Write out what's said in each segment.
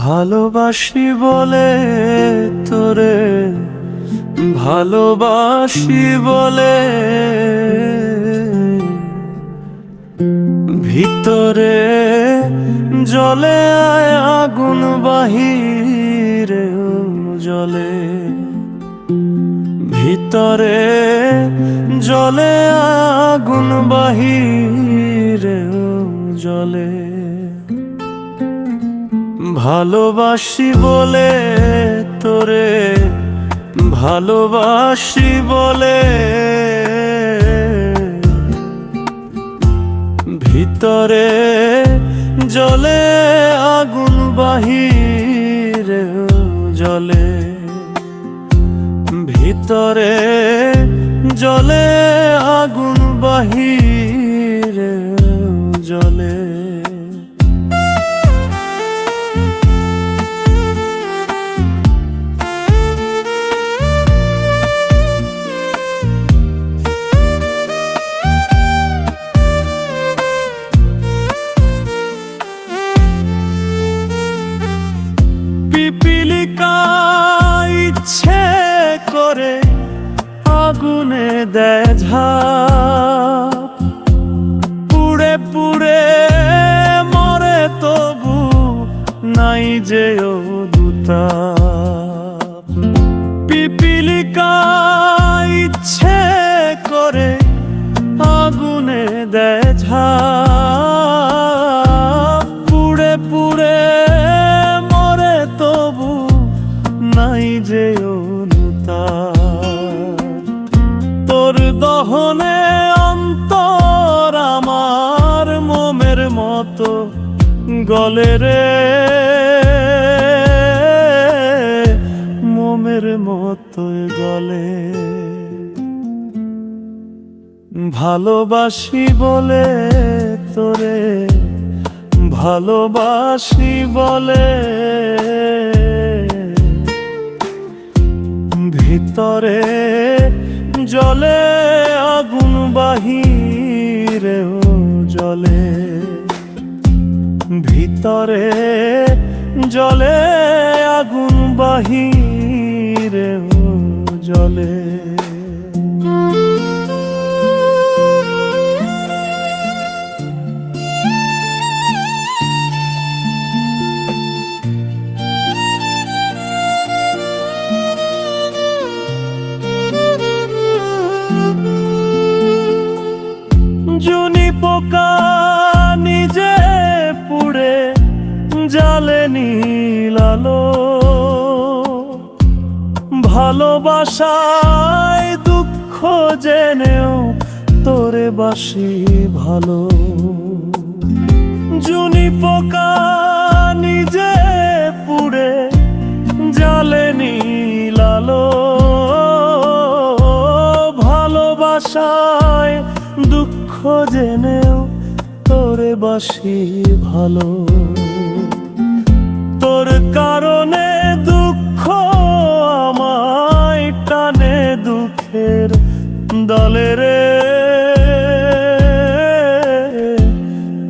ভালোবাসি বলে তোরে, ভালোবাসি বলে ভিতরে জ্বলে আগুন, বাহিরে জ্বলে। ভিতরে জ্বলে আগুন, বাহিরে জ্বলে। ভালোবাসি বলে তোরে, ভালোবাসি বলে ভিতরে জ্বলে আগুন, বাহিরে জ্বলে। ভিতরে জ্বলে আগুন, বাহিরে জ্বলে। পিপিলিকা ইচ্ছে করে আগুনে দেয় ঝাঁপ, পুড়ে পুড়ে মরে তবু নাই যে ও দুতাপ। পিপিলিকা ইচ্ছে করে আগুনে দেয় ঝাঁপ, পুড়ে পুড়ে মরে তবু নাই যে অনুতাপ। তোর দহনে অন্তর আমার মোমের মতো গলে রে, মোমের মতো গলে। ভালোবাসি বলে তোরে, ভালোবাসি বলে ভিতরে জ্বলে আগুন, বাহিরে জ্বলে। ভিতরে জ্বলে আগুন, বাহিরে জ্বলে। জুনি পোকা নিজে পুড়ে জ্বালে নীল আলো, ভালোবাসায় দুঃখ জেনেও তোরে বাসি ভালো। জুনি পোকা নিজে পুড়ে জ্বালে নীল আলো, ভালোবাসায় দুঃখ জেনেও তোরে বাসি ভালো। তোর কারণে দুঃখ আমায় টানে দুঃখের দলে রে,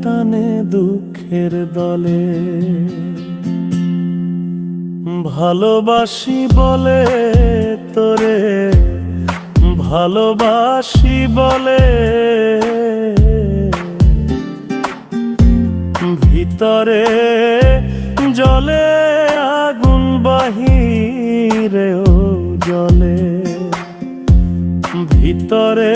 টানে দুঃখের দলে। ভালোবাসি বলে তোরে, ভালোবাসি বলে ভিতরে জ্বলে আগুন, বাহিরে জ্বলে। ভিতরে